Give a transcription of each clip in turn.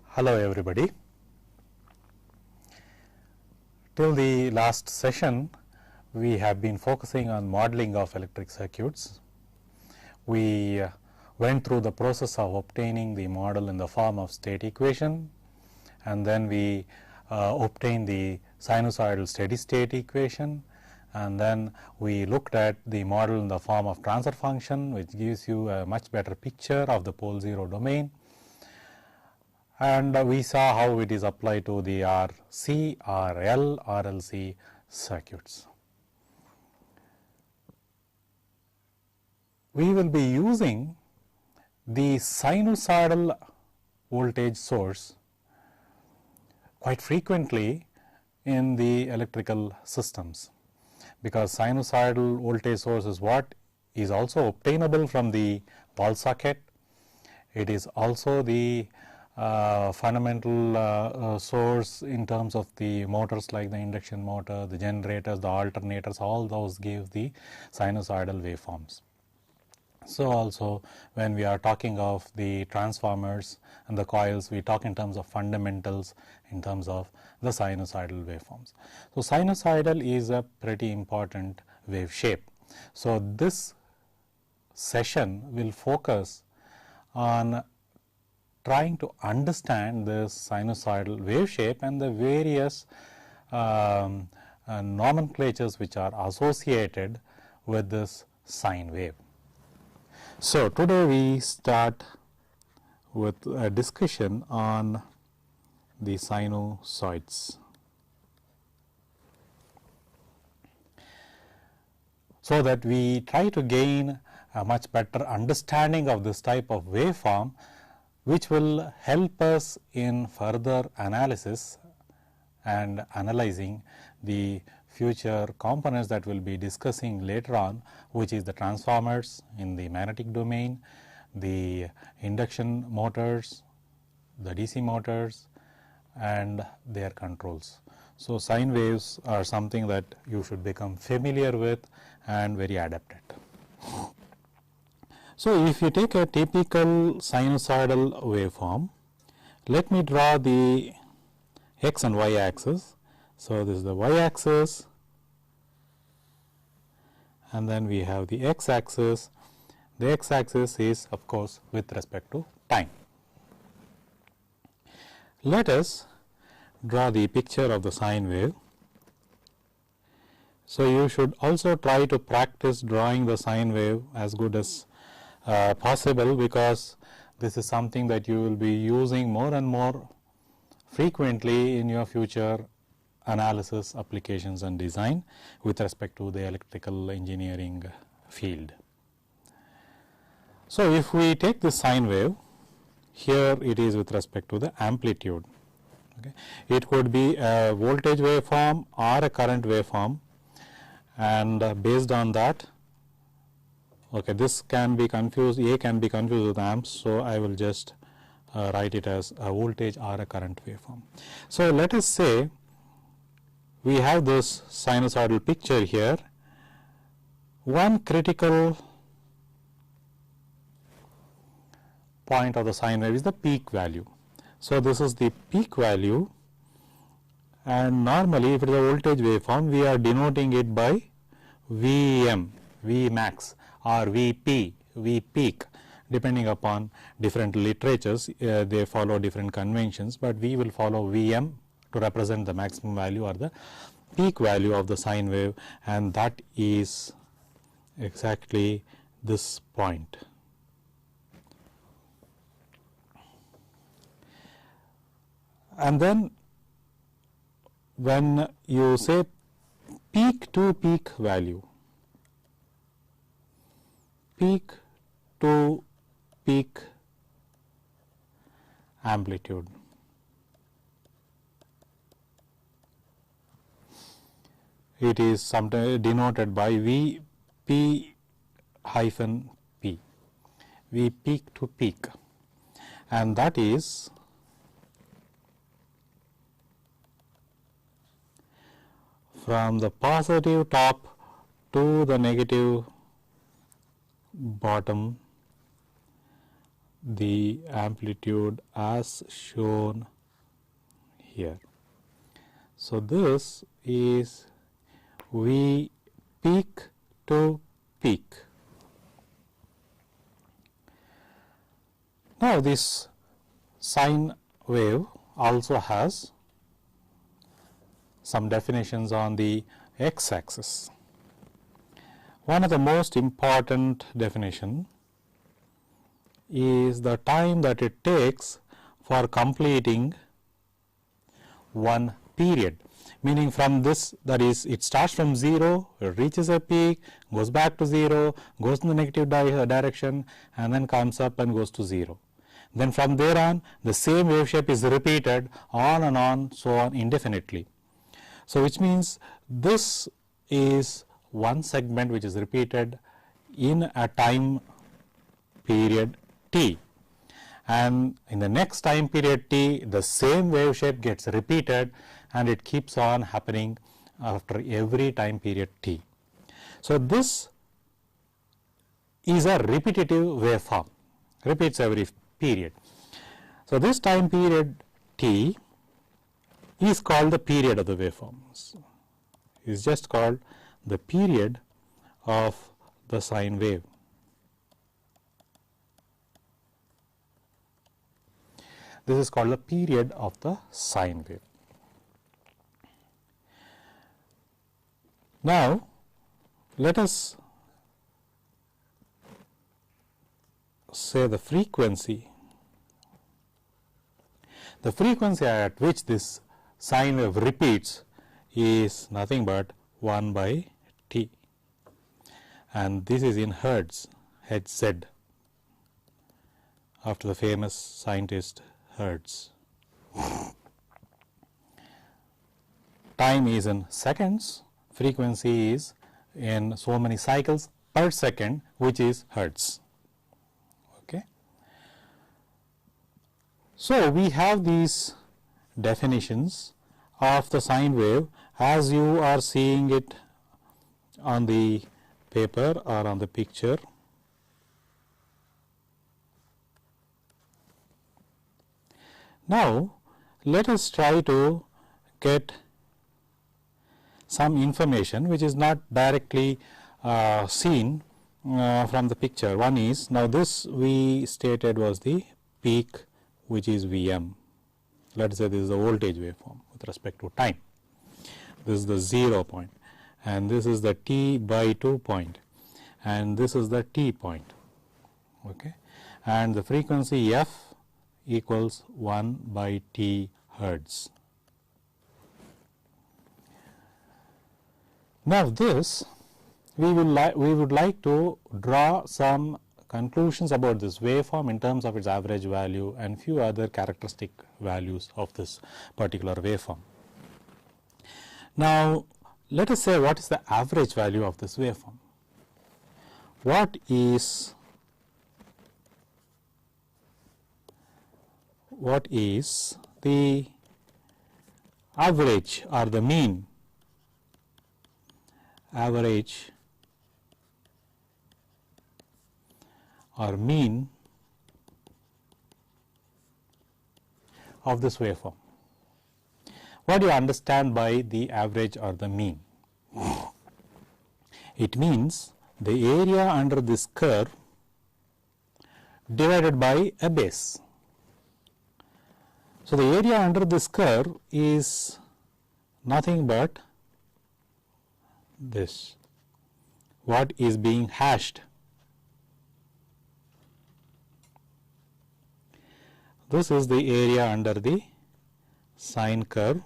Hello everybody. Till the last session, we have been focusing on modeling of electric circuits. We went through the process of obtaining the model in the form of state equation, and then we obtained the sinusoidal steady state equation, and then we looked at the model in the form of transfer function, which gives you a much better picture of the pole zero domain. And we saw how it is applied to the RC, RL, RLC circuits. We will be using the sinusoidal voltage source quite frequently in the electrical systems, because sinusoidal voltage source is what is also obtainable from the wall socket. It is also the fundamental source in terms of the motors like the induction motor, the generators, the alternators, all those give the sinusoidal waveforms. So also when we are talking of the transformers and the coils, we talk in terms of fundamentals in terms of the sinusoidal waveforms. So sinusoidal is a pretty important wave shape. So this session will focus on trying to understand this sinusoidal wave shape and the various nomenclatures which are associated with this sine wave. So today we start with a discussion on the sinusoids. So that we try to gain a much better understanding of this type of waveform, which will help us in further analysis and analyzing the future components that we will be discussing later on, which is the transformers in the magnetic domain, the induction motors, the DC motors, and their controls. So sine waves are something that you should become familiar with and very adept at. So if you take a typical sinusoidal waveform, let me draw the x and y axis. So this is the y axis, and then we have the x axis. The x axis is of course with respect to time. Let us draw the picture of the sine wave. So you should also try to practice drawing the sine wave as good as possible, because this is something that you will be using more and more frequently in your future analysis, applications and design with respect to the electrical engineering field. So if we take the sine wave, here it is with respect to the amplitude. Okay. It could be a voltage waveform or a current waveform, and based on that, okay, this can be confused, A can be confused with amps, so I will just write it as a voltage or a current waveform. So let us say we have this sinusoidal picture here. One critical point of the sine wave is the peak value. So this is the peak value, and normally if it is a voltage waveform, we are denoting it by Vm, Vmax, or Vp, V peak, depending upon different literatures. They follow different conventions, but we will follow Vm to represent the maximum value or the peak value of the sine wave, and that is exactly this point. And then when you say peak to peak value, peak to peak amplitude, it is sometimes denoted by Vp hyphen P, V peak to peak, and that is from the positive top to the negative bottom the amplitude as shown here. So, this is V peak to peak. Now, this sine wave also has some definitions on the x axis. One of the most important definition is the time that it takes for completing one period, meaning from this, that is, it starts from 0, it reaches a peak, goes back to 0, goes in the negative direction, and then comes up and goes to 0. Then from there on, the same wave shape is repeated on and on, so on indefinitely. So, which means this is one segment which is repeated in a time period t, and in the next time period t, the same wave shape gets repeated, and it keeps on happening after every time period t. So, this is a repetitive waveform, repeats every period. So, this time period t is called the period of the waveforms, is just called the period of the sine wave. This is called the period of the sine wave. Now, let us say the frequency. The frequency at which this sine wave repeats is nothing but 1 by t, and this is in hertz, Hz, after the famous scientist Hertz. Time is in seconds, frequency is in so many cycles per second, which is hertz. Okay. So, we have these definitions of the sine wave as you are seeing it on the paper or on the picture. Now, let us try to get some information which is not directly seen from the picture. One is, now this we stated was the peak, which is Vm. Let us say this is the voltage waveform with respect to time. This is the 0 point, and this is the t by 2 point, and this is the t point. Okay. And the frequency f equals 1 by t hertz. Now, this we would like to draw some conclusions about this waveform in terms of its average value and few other characteristic values of this particular waveform. Now, let us say what is the average value of this waveform. What is the average or the mean, average or mean of this waveform? What do you understand by the average or the mean? It means the area under this curve divided by a base. So, the area under this curve is nothing but this, what is being hashed. This is the area under the sine curve,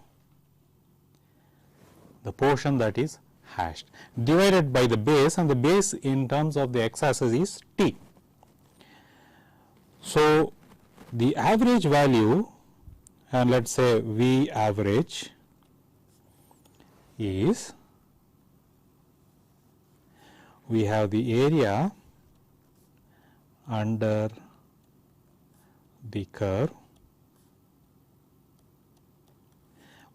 the portion that is hashed, divided by the base, and the base in terms of the x-axis is t. So, the average value, and let us say V average, is, we have the area under the curve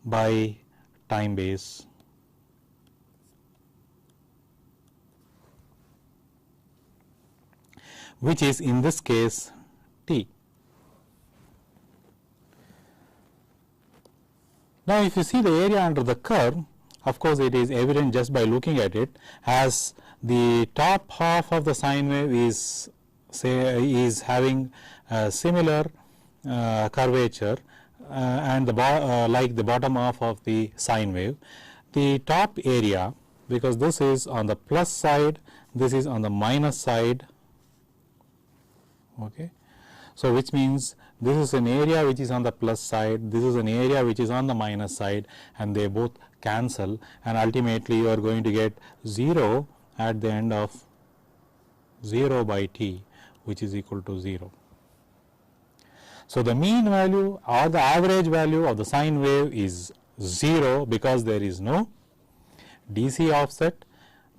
by time base, which is in this case t. Now, if you see the area under the curve, of course, it is evident just by looking at it, as the top half of the sine wave is having a similar curvature and like the bottom half of the sine wave. The top area, because this is on the plus side, this is on the minus side. Okay. So, which means this is an area which is on the plus side, this is an area which is on the minus side, and they both cancel, and ultimately you are going to get 0 at the end of 0 by t, which is equal to 0. So, the mean value or the average value of the sine wave is 0 because there is no DC offset.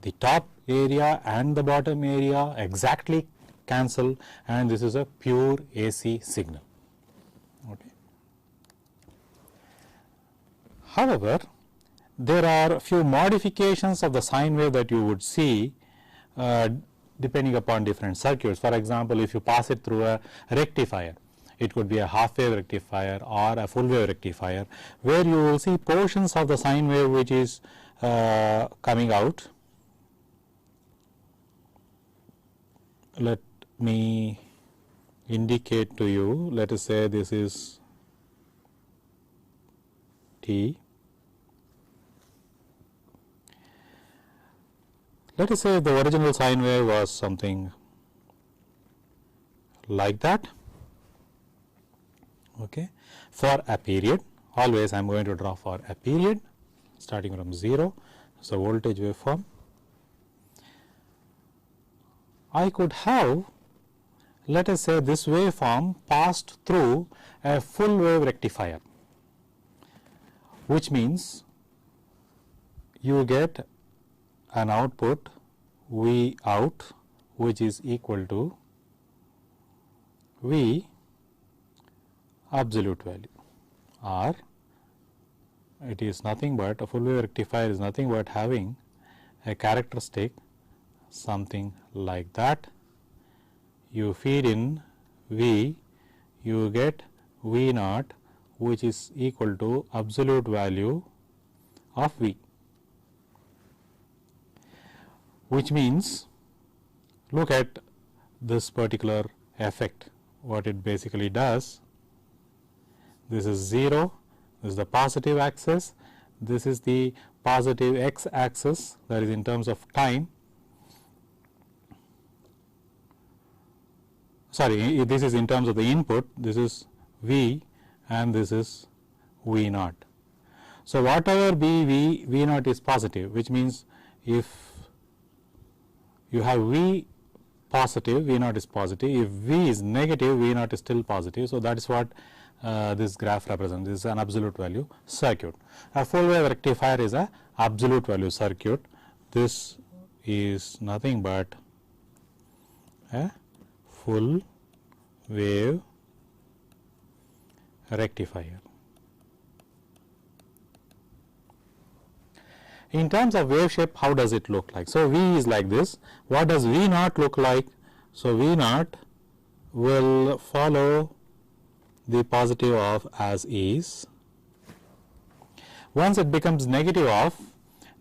The top area and the bottom area exactly cancel, and this is a pure AC signal. Okay. However, there are a few modifications of the sine wave that you would see depending upon different circuits. For example, if you pass it through a rectifier, it could be a half wave rectifier or a full wave rectifier, where you will see portions of the sine wave which is coming out. Let me indicate to you, let us say this is T. Let us say the original sine wave was something like that. Okay. For a period, always I am going to draw for a period starting from 0. So, voltage waveform. I could have, let us say, this waveform passed through a full wave rectifier, which means you get an output V out, which is equal to V absolute value, or it is nothing but a full wave rectifier is nothing but having a characteristic something like that. You feed in V, you get V naught, which is equal to absolute value of V, which means, look at this particular effect. What it basically does, this is 0, this is the positive axis, this is the positive x axis, that is in terms of time. Sorry, this is in terms of the input, this is V and this is V naught. So, whatever be V naught is positive, which means if you have V positive, V naught is positive. If V is negative, V naught is still positive. So, that is what this graph represents. This is an absolute value circuit. A full wave rectifier is a absolute value circuit. This is nothing but a full wave rectifier. In terms of wave shape, how does it look like? So, V is like this. What does V naught look like? So, V naught will follow the positive of as is. Once it becomes negative of,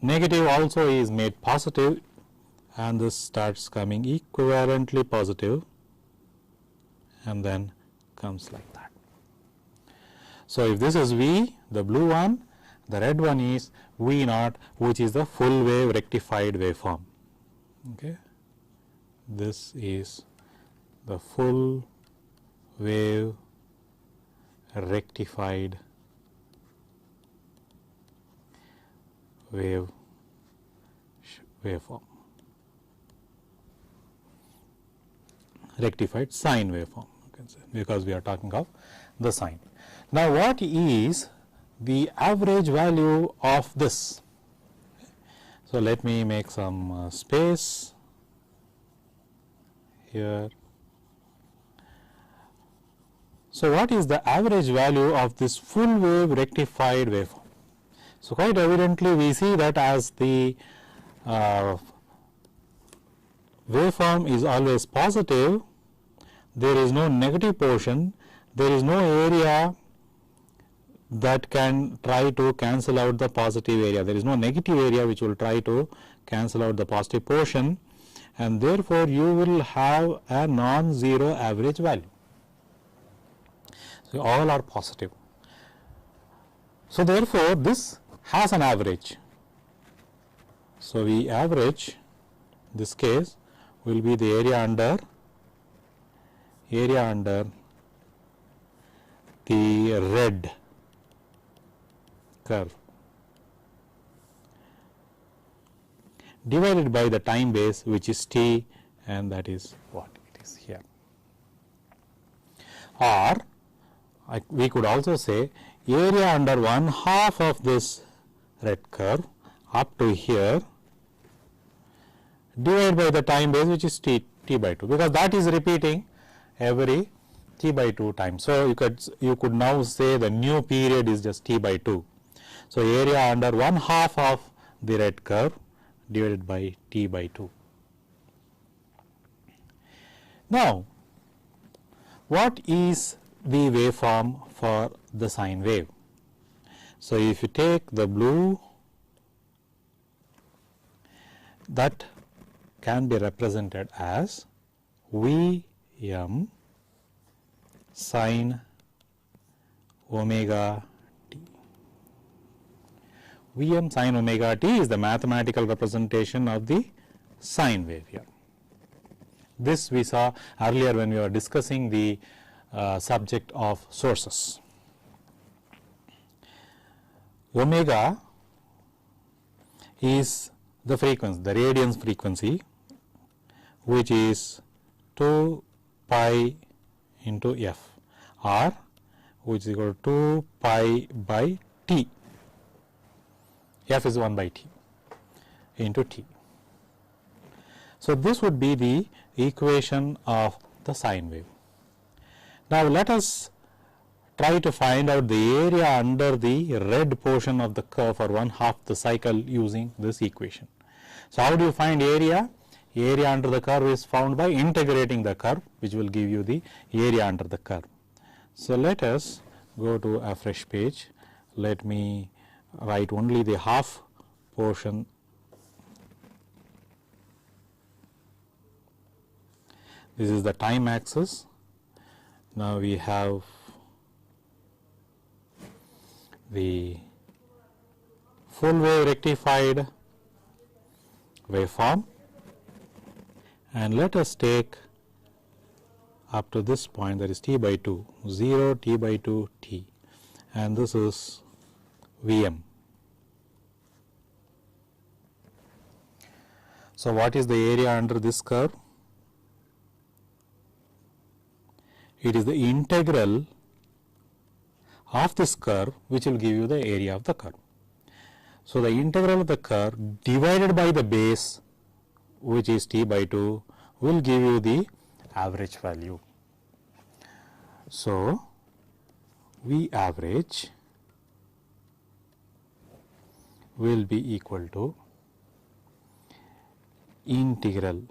negative also is made positive, and this starts coming equivalently positive and then comes like that. So, if this is V, the blue one, the red one is V naught, which is the full wave rectified waveform. Okay. This is the full wave rectified waveform, rectified sine waveform, you can say, because we are talking of the sine. Now, what is the average value of this? So, let me make some space here. So, what is the average value of this full wave rectified waveform? So, quite evidently we see that as the waveform is always positive, there is no negative portion, there is no area that can try to cancel out the positive area. There is no negative area which will try to cancel out the positive portion, and therefore you will have a non-zero average value. So all are positive. So therefore this has an average. So we average, this case will be the area under the red curve divided by the time base, which is t, and that is what it is here. Or we could also say area under 1/2 of this red curve up to here divided by the time base, which is t by 2, because that is repeating every t by 2 times. So you could now say the new period is just t by 2. So area under 1/2 of the red curve divided by t by 2. Now what is the waveform for the sine wave? So if you take the blue, that can be represented as Vm sine omega t. Vm sine omega t is the mathematical representation of the sine wave here. This we saw earlier when we were discussing the subject of sources. Omega is the frequency, the radiance frequency, which is 2 pi into f, or which is equal to 2 pi by t. F is 1 by t into t. So this would be the equation of the sine wave. Now let us try to find out the area under the red portion of the curve for 1/2 the cycle using this equation. So how do you find area? Area under the curve is found by integrating the curve, which will give you the area under the curve. So let us go to a fresh page. Let me write only the half portion. This is the time axis. Now we have the full wave rectified waveform, and let us take up to this point, that is t by 2, 0 t by 2 t, and this is Vm. So what is the area under this curve? It is the integral of this curve which will give you the area of the curve. So the integral of the curve divided by the base, which is t by 2, will give you the average value. So V average will be equal to integral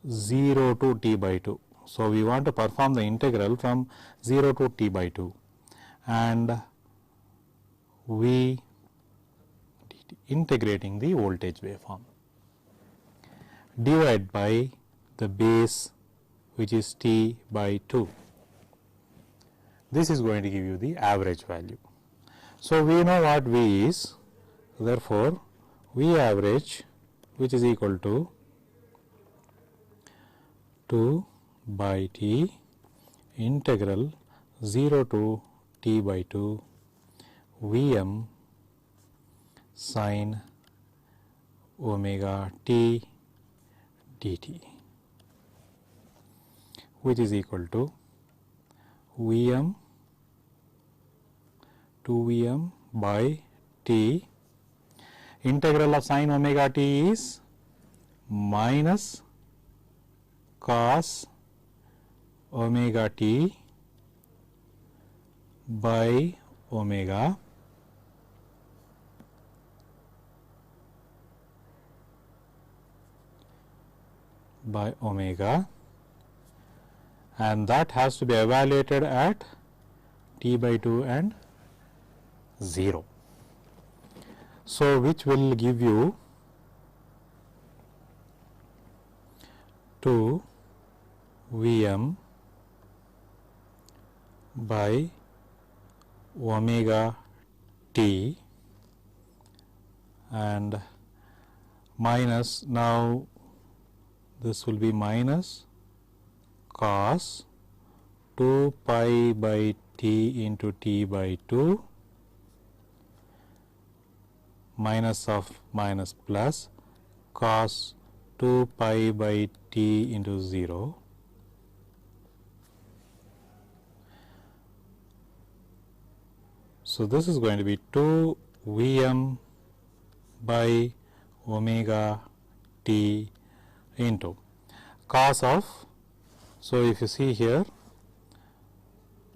0 to t by 2. So we want to perform the integral from 0 to t by 2, and we integrating the voltage waveform divided by the base, which is t by 2. This is going to give you the average value. So we know what V is, therefore V average, which is equal to 2 by t integral 0 to t by 2 Vm sine omega t dt, which is equal to Vm 2Vm by t. Integral of sine omega t is minus cos omega t by omega and that has to be evaluated at t by 2 and 0. So, which will give you 2 Vm by omega t and minus, now this will be minus cos 2 pi by t into t by 2 minus of minus plus cos 2 pi by t into 0 So, this is going to be 2 Vm by omega t into cos of. So, if you see here,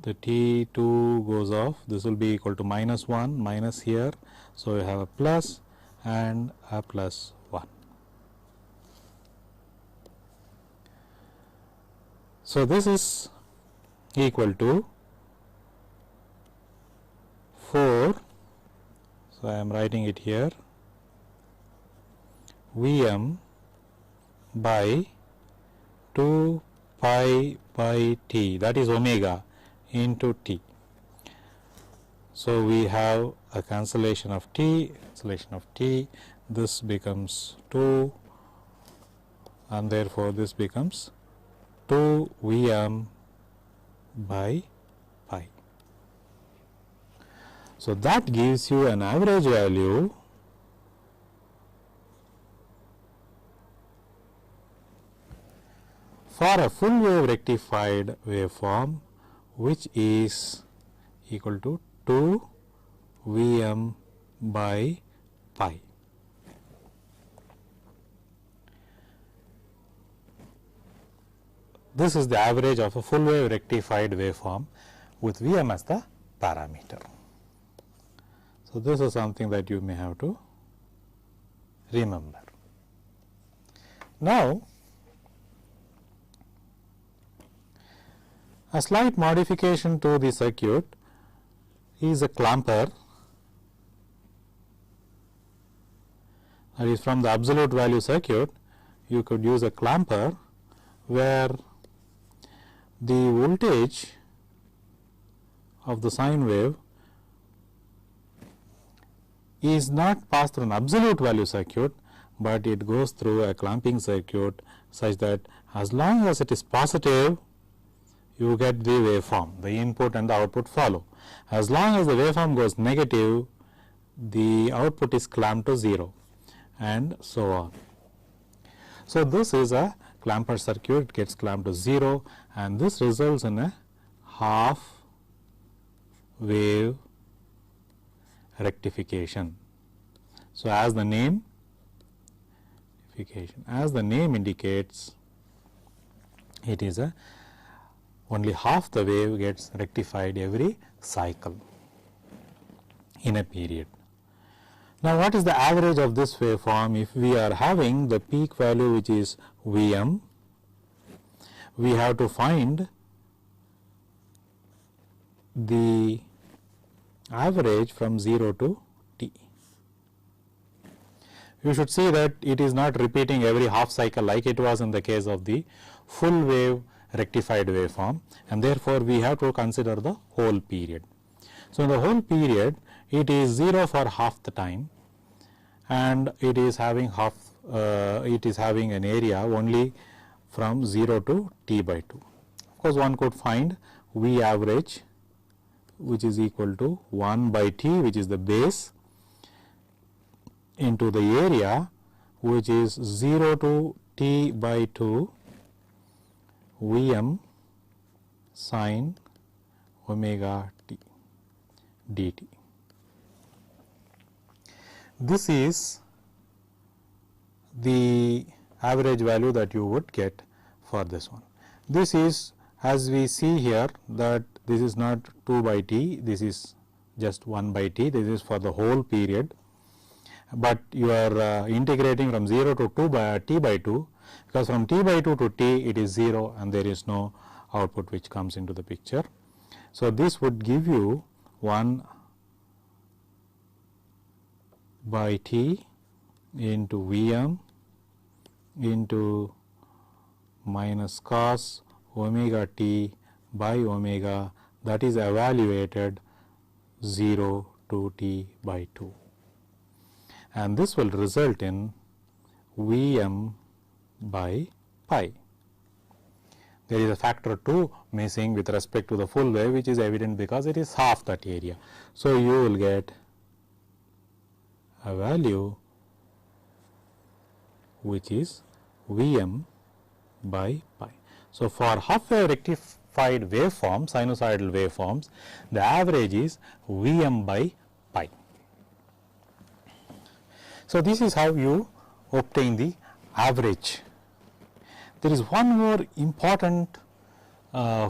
the T2 goes off, this will be equal to minus 1 minus here. So, you have a plus and a plus 1. So, this is equal to 4. So, I am writing it here, Vm by 2 pi by t, that is omega into t. So, we have a cancellation of t, this becomes 2 and therefore, this becomes 2 Vm by pi. So, that gives you an average value for a full wave rectified waveform, which is equal to 2 Vm by pi. This is the average of a full wave rectified waveform with Vm as the parameter. So, this is something that you may have to remember. Now, a slight modification to the circuit is a clamper, that is from the absolute value circuit you could use a clamper where the voltage of the sine wave is not passed through an absolute value circuit, but it goes through a clamping circuit such that as long as it is positive, you get the waveform, the input and the output follow. As long as the waveform goes negative, the output is clamped to 0 and so on. So, this is a clamper circuit, it gets clamped to 0 and this results in a half wave rectification. So, as the name indicates, it is a only half the wave gets rectified every cycle in a period. Now, what is the average of this waveform? If we are having the peak value which is Vm, we have to find the average from 0 to t. You should see that it is not repeating every half cycle like it was in the case of the full wave rectified waveform, and therefore, we have to consider the whole period. So, in the whole period it is 0 for half the time and it is having an area only from 0 to t by 2. Of course, one could find V average which is equal to 1 by t, which is the base, into the area which is 0 to t by 2 Vm sin omega t dt. This is the average value that you would get for this one. This is, as we see here, that this is not 2 by t, this is just 1 by t, this is for the whole period, but you are integrating from 0 to 2 by t by 2, because from t by 2 to t it is 0 and there is no output which comes into the picture. So, this would give you 1 by T into Vm into minus cos omega T by omega, that is evaluated 0 to T by 2, and this will result in Vm by pi. There is a factor 2 missing with respect to the full wave, which is evident because it is half that area. So, you will get a value which is Vm by pi. So, for half wave rectified waveform, sinusoidal waveforms, the average is Vm by pi. So, this is how you obtain the average. There is one more important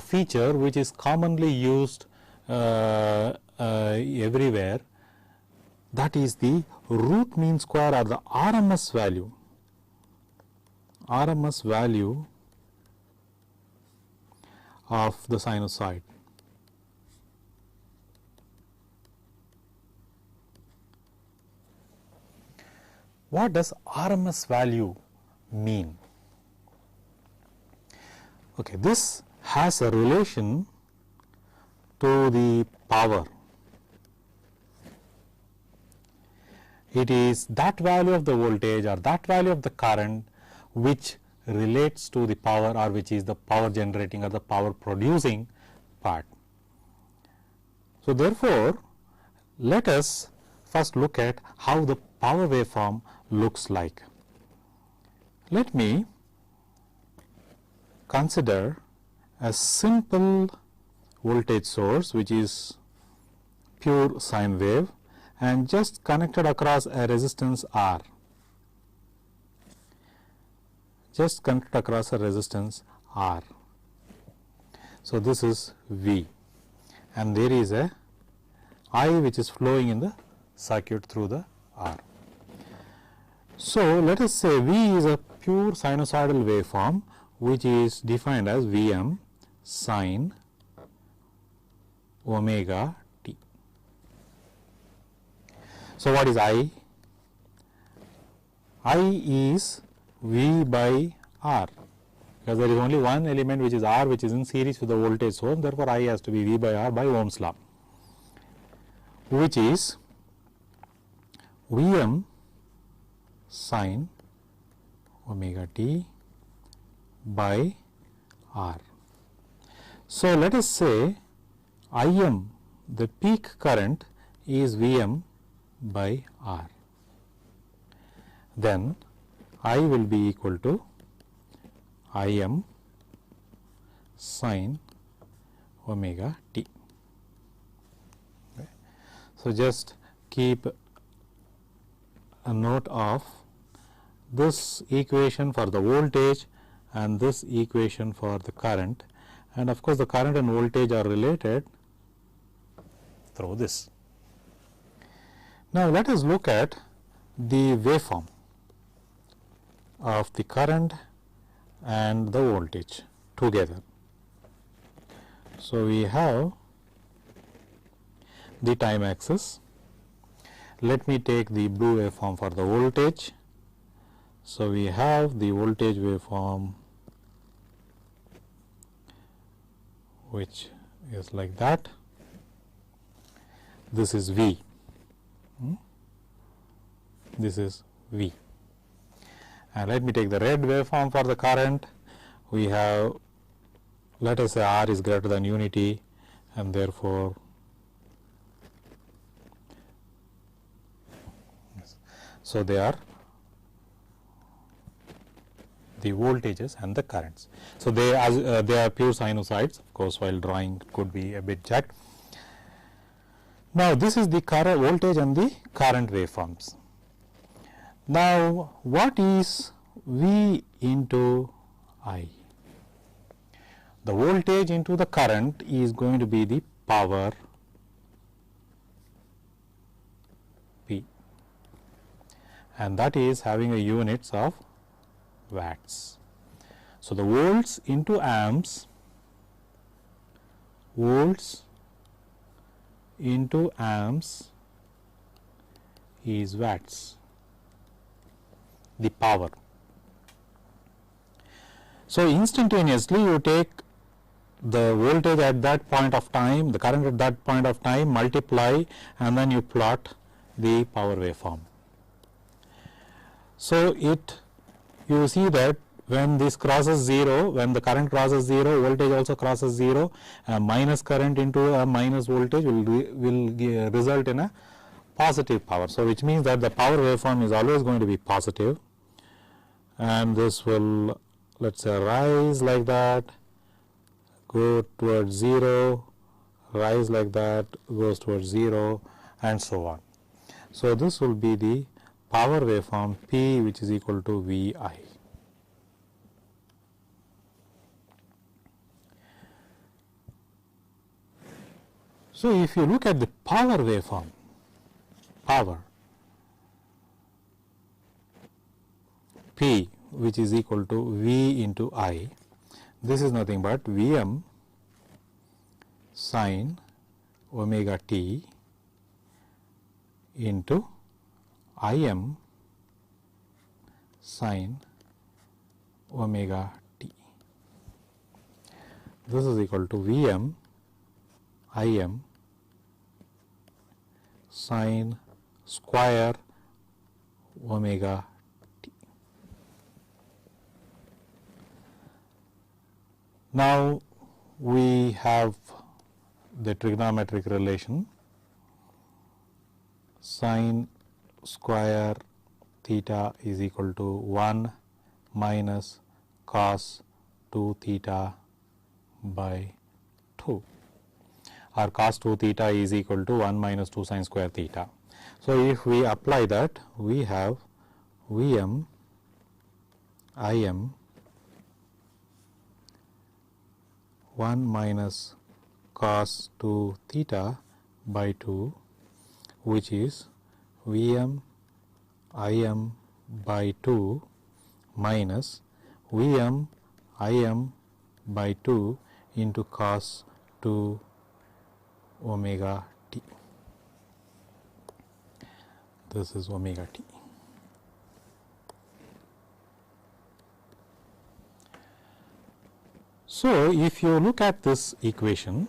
feature which is commonly used everywhere, that is the root mean square or the RMS value. RMS value of the sinusoid. What does RMS value mean? Okay, this has a relation to the power. It is that value of the voltage or that value of the current which relates to the power, or which is the power generating or the power producing part. So, therefore, let us first look at how the power waveform looks like. Let me consider a simple voltage source which is pure sine wave and just connected across a resistance R. Just connected across a resistance R. So, this is V, and there is a I which is flowing in the circuit through the R. So, let us say V is a pure sinusoidal waveform which is defined as Vm sine omega t. So, what is I? I is V by R, because there is only one element which is R, which is in series with the voltage source. Therefore, I has to be V by R by Ohm's law, which is Vm sine omega t by R. So, let us say Im, the peak current, is Vm by R. Then I will be equal to Im sine omega t. Okay. So, just keep a note of this equation for the voltage and this equation for the current, and of course, the current and voltage are related through this. Now, let us look at the waveform of the current and the voltage together. So, we have the time axis. Let me take the blue waveform for the voltage. So, we have the voltage waveform which is like that. This is V. This is V. And let me take the red waveform for the current. We have, let us say R is greater than unity, and therefore, so they are the voltages and the currents. So, they are pure sinusoids. Of course, while drawing could be a bit jagged. Now, this is the current voltage and the current waveforms. Now, what is V into I? The voltage into the current is going to be the power P, and that is having a units of watts. So, the volts into amps, volts into amps is watts, the power. So, instantaneously you take the voltage at that point of time, the current at that point of time, multiply, and then you plot the power waveform. So, you see that when this crosses 0, when the current crosses 0, voltage also crosses 0, a minus current into a minus voltage will result in a positive power. So, which means that the power waveform is always going to be positive, and this will, let us say, rise like that, go towards 0, rise like that, goes towards 0, and so on. So, this will be the power waveform P, which is equal to V I. So, if you look at the power waveform, power P, which is equal to V into I, this is nothing but Vm sin omega t into Im sin omega t. This is equal to Vm Im sin square omega t. Now, we have the trigonometric relation sin square theta is equal to 1 minus cos 2 theta by 2, or cos 2 theta is equal to 1 minus 2 sin square theta. So, if we apply that, we have Vm Im 1 minus cos 2 theta by 2, which is Vm Im by 2 minus Vm Im by 2 into cos 2 omega t. This is omega t. So, if you look at this equation,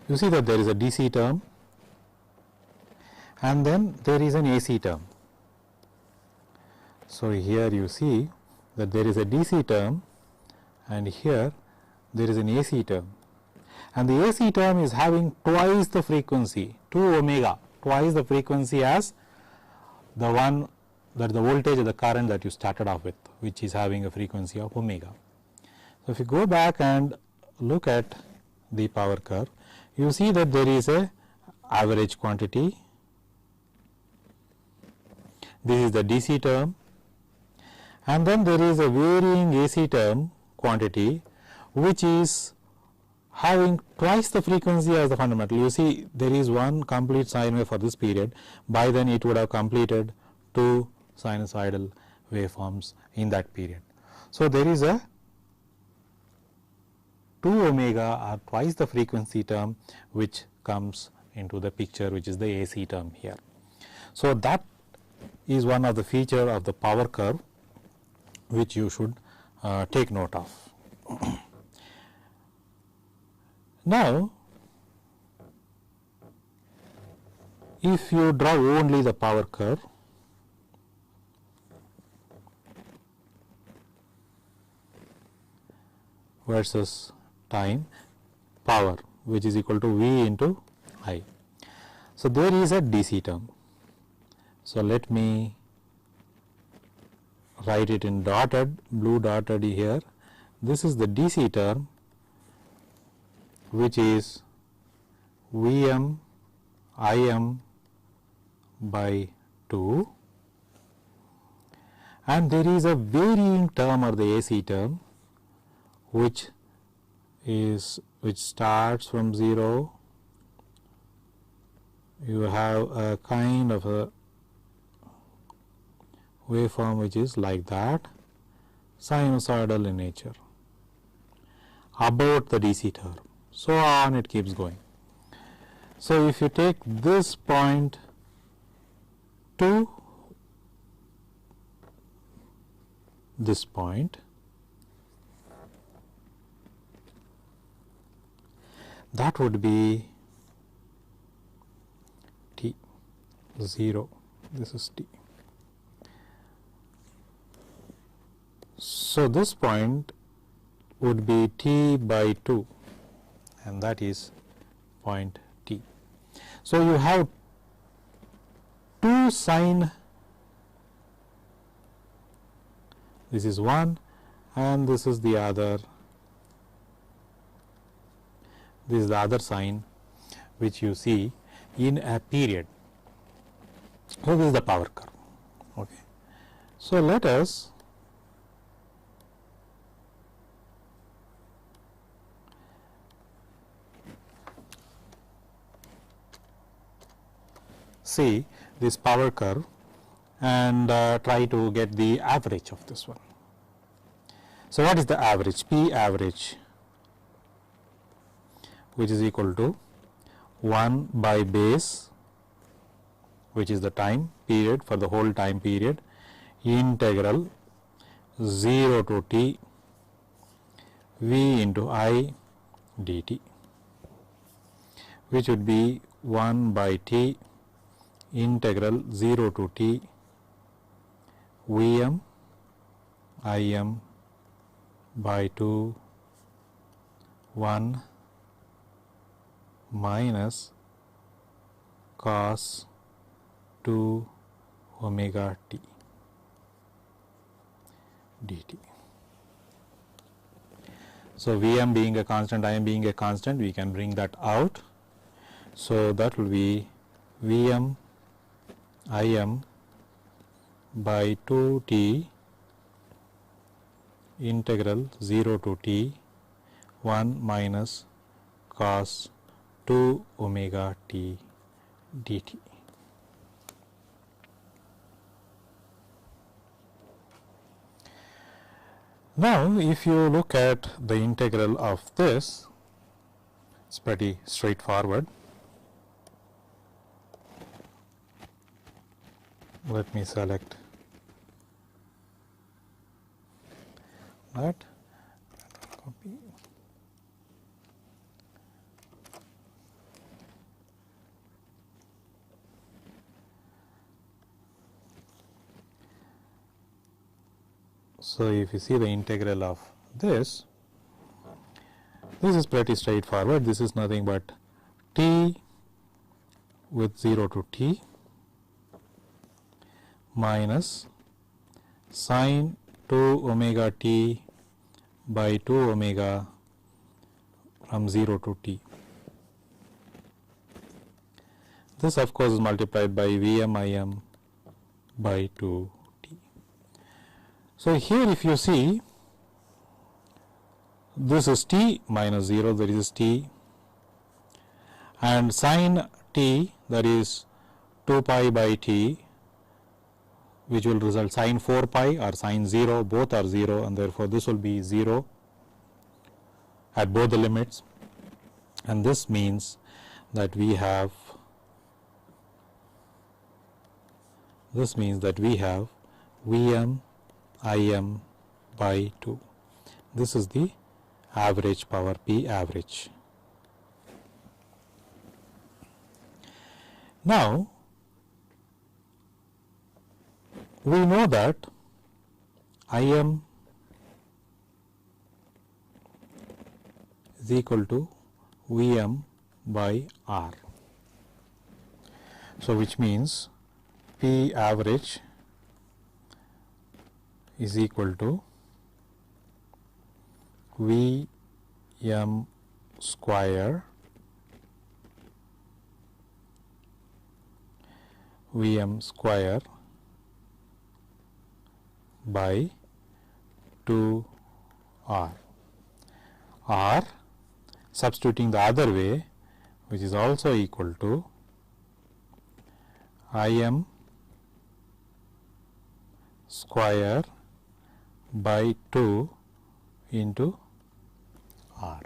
you see that there is a DC term and then there is an AC term. So, here you see that there is a DC term and here there is an AC term, and the AC term is having twice the frequency, 2 omega, twice the frequency as the one that the voltage or the current that you started off with, which is having a frequency of omega. So, if you go back and look at the power curve, you see that there is a average quantity, this is the DC term, and then there is a varying AC term quantity, which is having twice the frequency as the fundamental. You see there is one complete sine wave for this period, by then it would have completed 2 sinusoidal waveforms in that period. So, there is a 2 omega or twice the frequency term which comes into the picture, which is the AC term here. So, that is one of the feature of the power curve which you should take note of. Now, if you draw only the power curve, versus time, power, which is equal to V into I. So, there is a DC term. So, let me write it in dotted, blue dotted here. This is the DC term, which is Vm Im by 2, and there is a varying term or the AC term, which starts from 0. You have a kind of a waveform which is like that, sinusoidal in nature, about the DC term. So on it keeps going. So, if you take this point to this point, that would be t 0, this is t. So, this point would be t by 2 and that is point t. So, you have two sine, this is one and this is the other, this is the other sine which you see in a period. So, this is the power curve. Okay. So, let us see this power curve and try to get the average of this one. So, what is the average? P average, which is equal to 1 by base, which is the time period for the whole time period, integral 0 to t v into I dt, which would be 1 by t integral 0 to t Vm Im by 2 1 minus cos 2 omega t dt. So, Vm being a constant, Im being a constant, we can bring that out. So, that will be Vm Im by 2t integral 0 to t 1 minus cos 2 omega t dt. Now, if you look at the integral of this, it is pretty straightforward. Let me select that, copy. So, if you see the integral of this is pretty straightforward. This is nothing but t with 0 to t minus sine 2 omega t by 2 omega from 0 to t. This of course is multiplied by Vm Im by 2 t. So, here if you see, this is t minus 0, that is t, and sine t, that is 2 pi by t, which will result sine 4 pi or sine 0, both are 0, and therefore, this will be 0 at both the limits, and this means that we have Vm Im by 2. This is the average power, P average. Now, we know that Im is equal to Vm by R. So, which means P average is equal to Vm square by 2 R. R substituting the other way, which is also equal to Im square by 2 into R.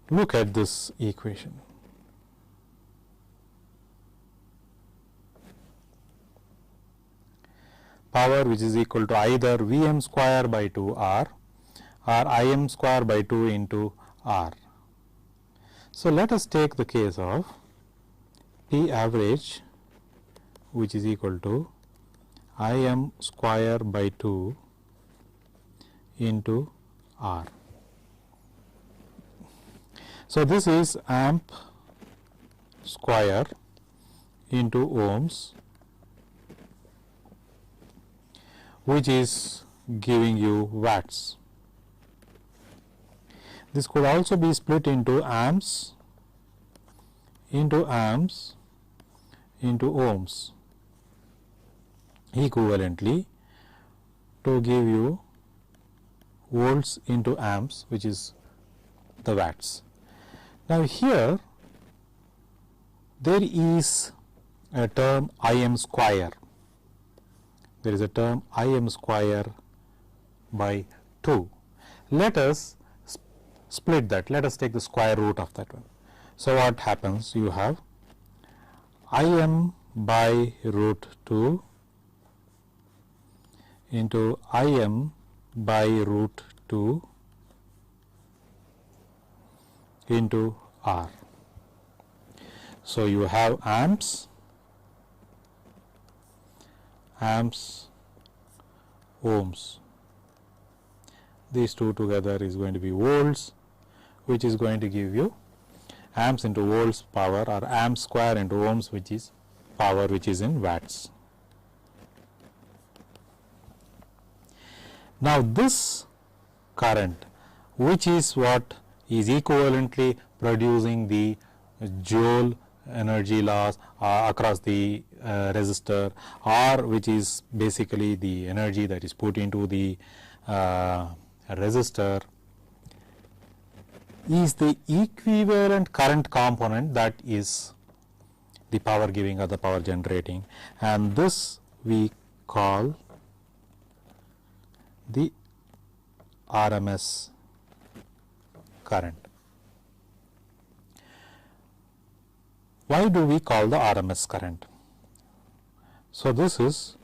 Look at this equation. Power which is equal to either Vm square by 2 R or Im square by 2 into R. So, let us take the case of P average which is equal to Im square by 2 into R. So, this is amp square into ohms, which is giving you watts. This could also be split into amps into ohms equivalently to give you volts into amps, which is the watts. Now, here there is a term Im square. There is a term Im square by 2. Let us split that. Let us take the square root of that one. So, what happens? You have Im by root 2 into Im by root 2 into R. So, you have amps, ohms. These two together is going to be volts, which is going to give you amps into volts power, or amps square into ohms, which is power, which is in watts. Now, this current, which is what is equivalently producing the joule energy loss across the resistor, or which is basically the energy that is put into the resistor, is the equivalent current component that is the power giving or the power generating, and this we call the RMS current. Why do we call the RMS current? So, this is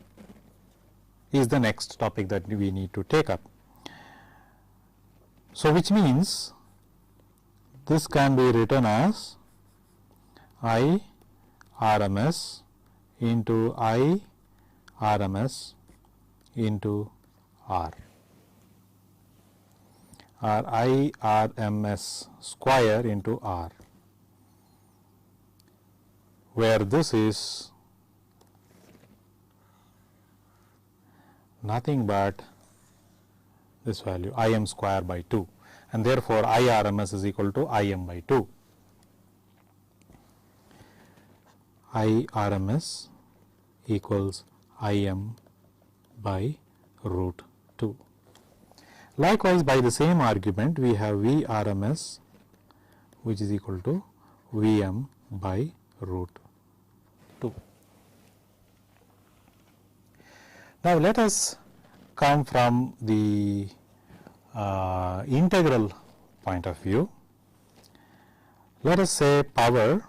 the next topic that we need to take up. So, which means this can be written as I RMS into I RMS into R, or I RMS square into R, where this is nothing but this value Im square by 2, and therefore, I RMS is equal to Im by 2. I RMS equals Im by root 2. Likewise, by the same argument, we have V RMS, which is equal to Vm by root 2. Now, let us come from the integral point of view. Let us say power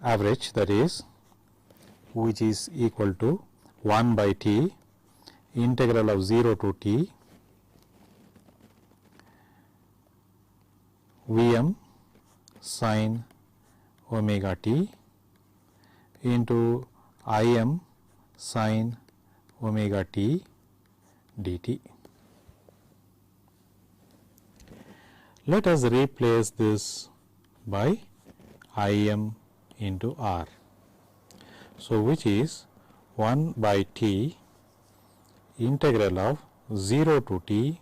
average, that is, which is equal to 1 by T integral of 0 to T Vm sin omega t into Im sin omega t dt. Let us replace this by Im into R. So, which is 1 by T integral of 0 to T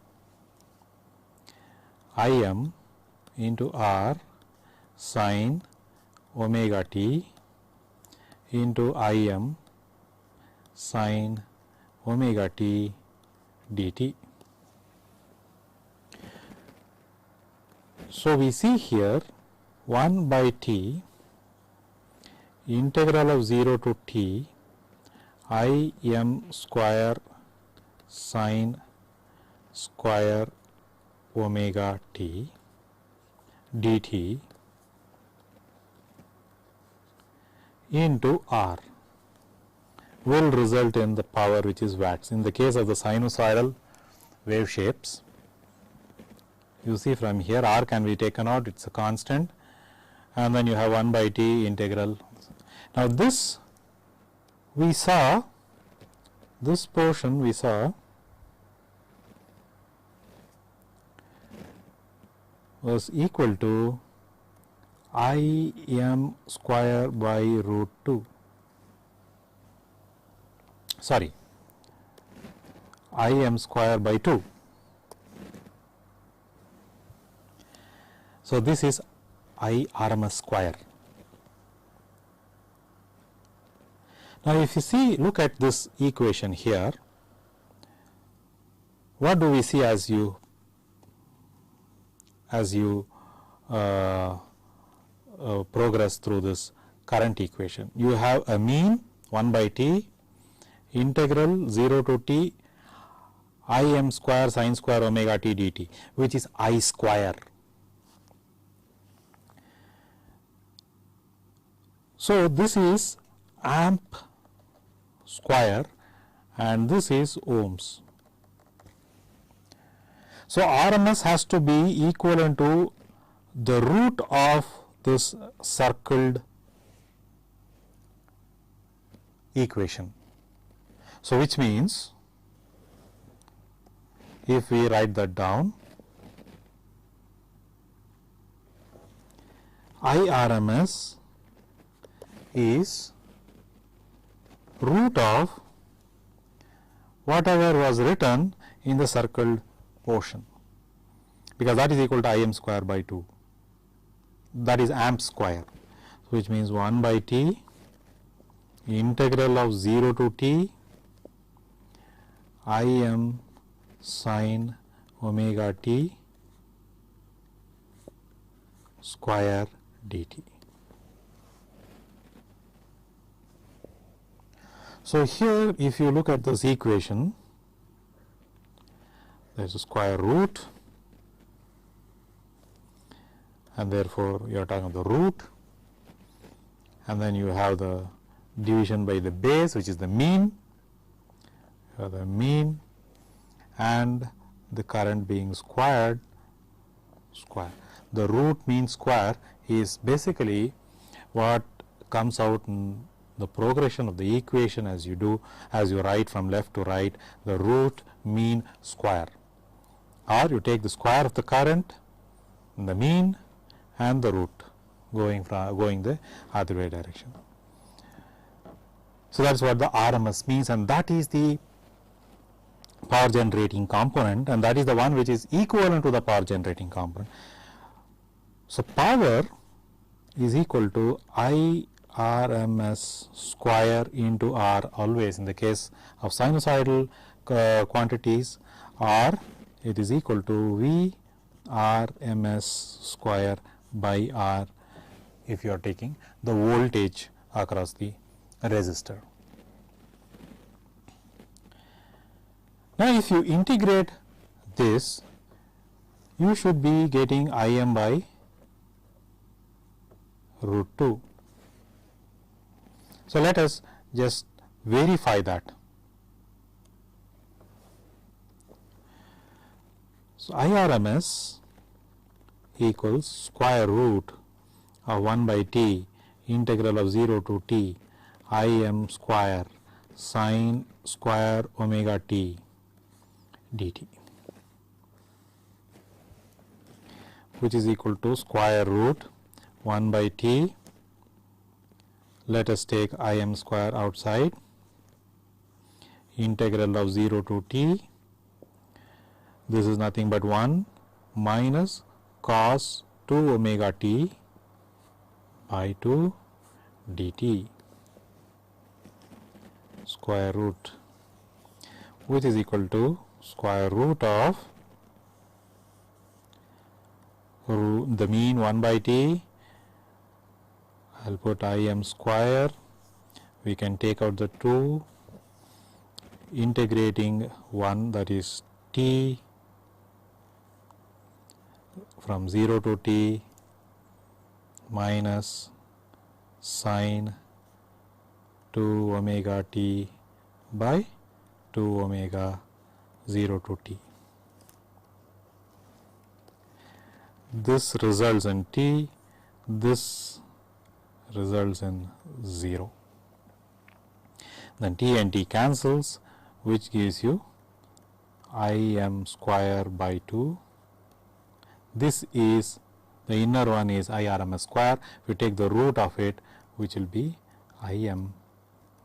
Im into R sin omega t into Im sin omega t dt. So, we see here 1 by T integral of 0 to T Im square sin square omega t dt into R will result in the power which is watts. In the case of the sinusoidal wave shapes, you see from here R can be taken out, it is a constant, and then you have 1 by T integral. Now, this we saw, this portion we saw was equal to I m square by root 2. Sorry, I m square by 2. So, this is I RMS square. Now, if you see, look at this equation here, what do we see as you progress through this current equation? You have a mean 1 by T integral 0 to T I m square sin square omega t dt, which is I square. So, this is amp square and this is ohms. So, RMS has to be equivalent to the root of this circled equation. So, which means if we write that down, IRMS is root of whatever was written in the circled portion, because that is equal to I m square by 2, that is amp square, which means 1 by T integral of 0 to T I m sin omega t square dt. So, here if you look at this equation, there is a square root and therefore, you are talking about the root, and then you have the division by the base, which is the mean, you have the mean and the current being squared square. The root mean square is basically what comes out in the progression of the equation as you do, as you write from left to right, the root mean square, or you take the square of the current, the mean and the root going the other way direction. So, that is what the RMS means, and that is the power generating component, and that is the one which is equivalent to the power generating component. So, power is equal to I RMS square into R always in the case of sinusoidal quantities, or it is equal to V RMS square by R if you are taking the voltage across the resistor. Now, if you integrate this, you should be getting I m by root 2. So, let us just verify that. So, IRMS equals square root of 1 by T integral of 0 to T I m square sin square omega t dt, which is equal to square root 1 by T. Let us take I m square outside, integral of 0 to T, this is nothing but 1 minus cos 2 omega t by 2 dt square root, which is equal to square root of the mean 1 by T. I will put I m square, we can take out the 2, integrating 1, that is T from 0 to T minus sine 2 omega t by 2 omega 0 to t. This results in t, this results in 0. Then t and t cancels, which gives you Im square by 2. This is the inner one is IRMS square. If you take the root of it, which will be Im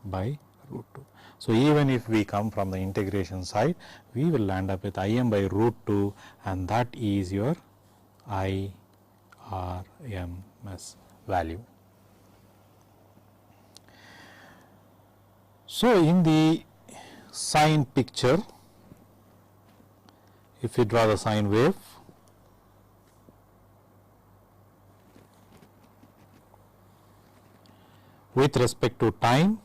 by root 2. So, even if we come from the integration side, we will land up with Im by root 2, and that is your IRMS value. So, in the sine picture, if we draw the sine wave, with respect to time,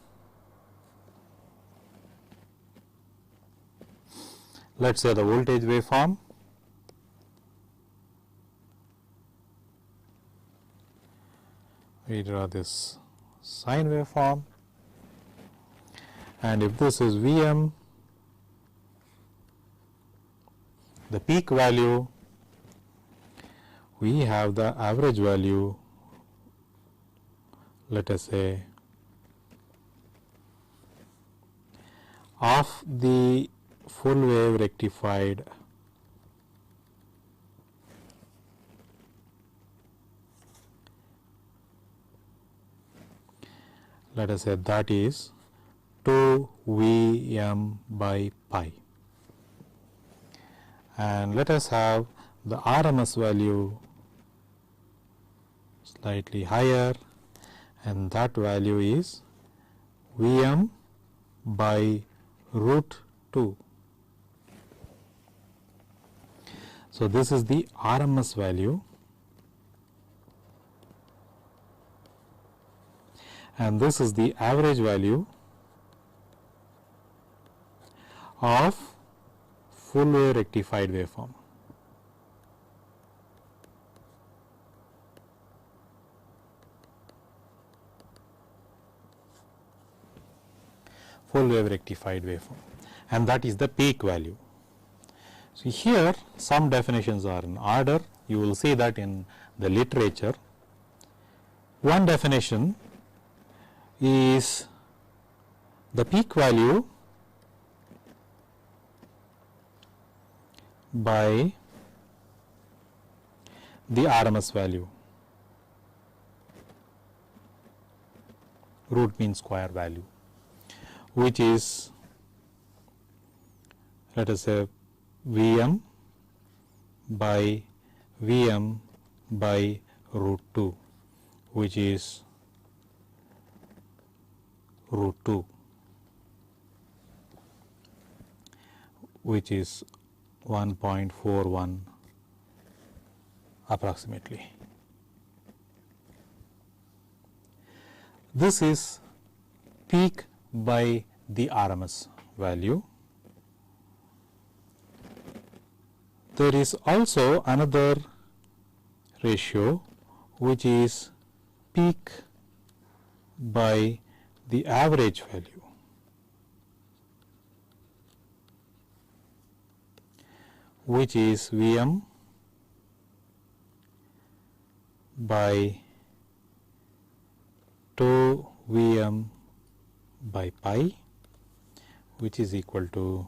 let us say the voltage waveform, we draw this sine waveform, and if this is Vm, the peak value, we have the average value, let us say, of the full wave rectified let us say that is 2 Vm by pi, and let us have the RMS value slightly higher, and that value is Vm by root 2. So, this is the RMS value, and this is the average value of full wave rectified waveform. Full wave rectified waveform, and that is the peak value. So, here some definitions are in order. You will see that in the literature. One definition is the peak value by the RMS value, root mean square value, which is, let us say, Vm by Vm by root 2, which is root 2, which is 1.41 approximately. This is peak by the RMS value. There is also another ratio, which is peak by the average value, which is Vm by 2 Vm by pi, which is equal to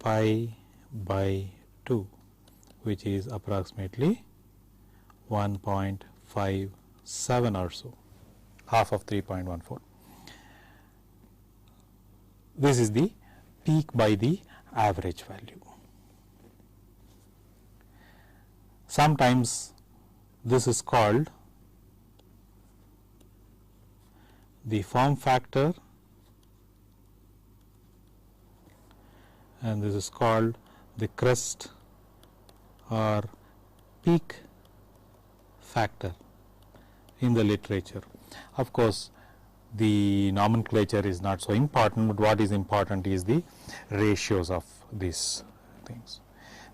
pi by 2, which is approximately 1.57 or so, half of 3.14. This is the peak by the average value. Sometimes this is called the form factor, and this is called the crest or peak factor in the literature. Of course, the nomenclature is not so important, but what is important is the ratios of these things.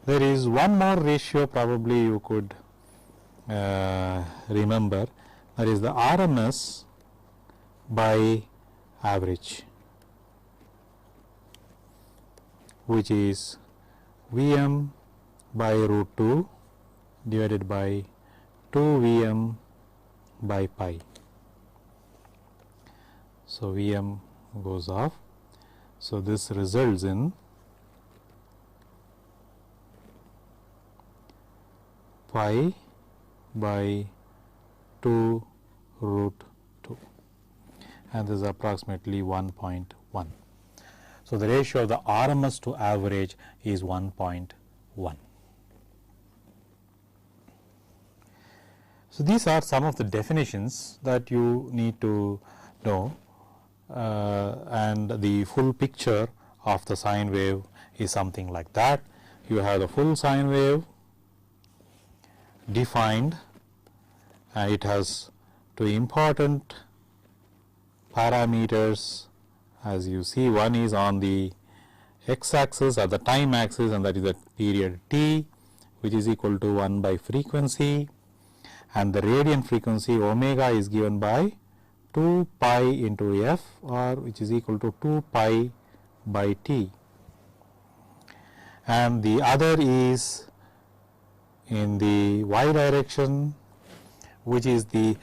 There is one more ratio probably you could remember, that is the RMS by average, which is Vm by root 2 divided by 2 Vm by pi. So, Vm goes off. So, this results in pi by 2 root 2, and this is approximately 1.1. So, the ratio of the RMS to average is 1.1. So, these are some of the definitions that you need to know, and the full picture of the sine wave is something like that. You have the full sine wave defined, and it has two important parameters. As you see, one is on the x axis or the time axis, and that is the period t, which is equal to 1 by frequency, and the radiant frequency omega is given by 2 pi into f, or which is equal to 2 pi by t, and the other is in the y direction, which is the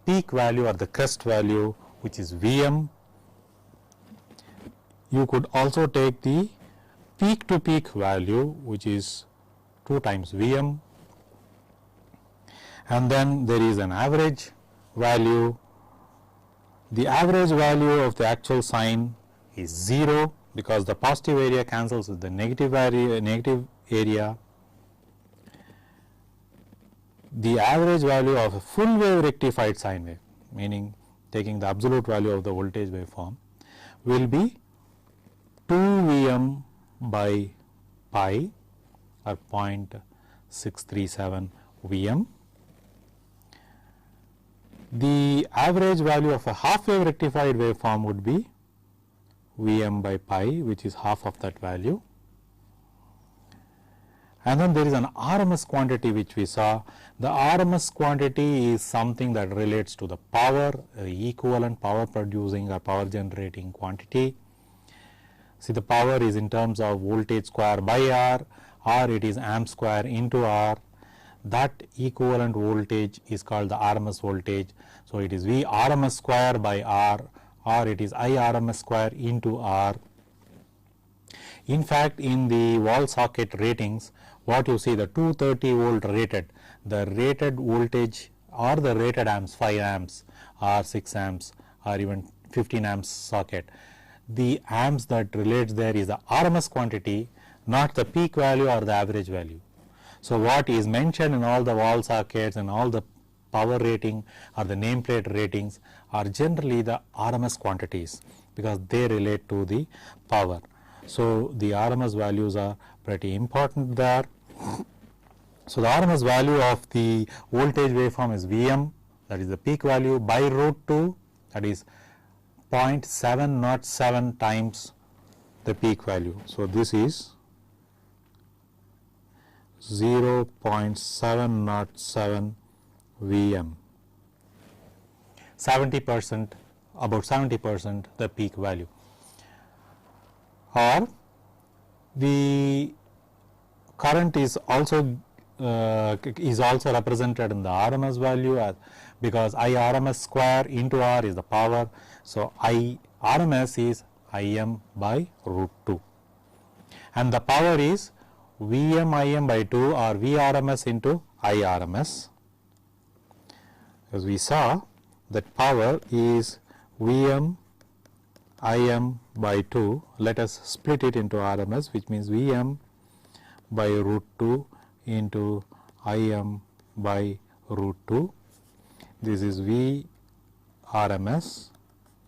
peak value or the crest value, which is Vm. You could also take the peak to peak value, which is 2 times Vm, and then there is an average value. The average value of the actual sine is 0, because the positive area cancels with the negative area. The average value of a full wave rectified sine wave, meaning taking the absolute value of the voltage waveform, will be 2 Vm by pi, or 0.637 Vm. The average value of a half wave rectified waveform would be Vm by pi, which is half of that value. And then there is an RMS quantity which we saw. The RMS quantity is something that relates to the power, the equivalent power producing or power generating quantity. See, the power is in terms of voltage square by R, or it is amp square into R. That equivalent voltage is called the RMS voltage. So, it is V RMS square by R, or it is I RMS square into R. In fact, in the wall socket ratings, what you see, the 230 volt rated, the rated voltage or the rated amps, 5 amps or 6 amps or even 15 amps socket, the amps that relates there is the RMS quantity, not the peak value or the average value. So, what is mentioned in all the wall sockets and all the power rating or the nameplate ratings are generally the RMS quantities, because they relate to the power. So, the RMS values are pretty important there. So, the RMS value of the voltage waveform is Vm, that is the peak value, by root 2, that is 0.707 times the peak value. So, this is 0.707 Vm, 70%, about 70% the peak value. Or the current is also represented in the RMS value, because I RMS square into R is the power. So, I RMS is Im by root 2, and the power is Vm Im by 2 or V RMS into I RMS. As we saw, that power is Vm Im by 2. Let us split it into RMS, which means Vm by root 2 into Im by root 2. This is V RMS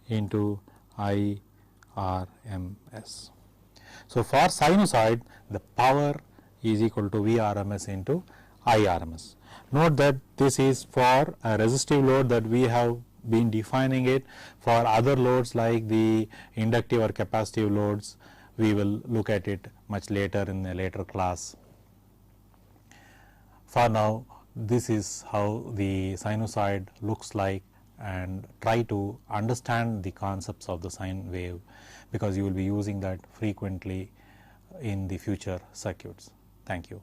into I RMS. So, for sinusoid, the power is equal to V RMS into I RMS. Note that this is for a resistive load that we have been defining it. For other loads like the inductive or capacitive loads, we will look at it much later in a later class. For now, this is how the sinusoid looks like, and try to understand the concepts of the sine wave, because you will be using that frequently in the future circuits. Thank you.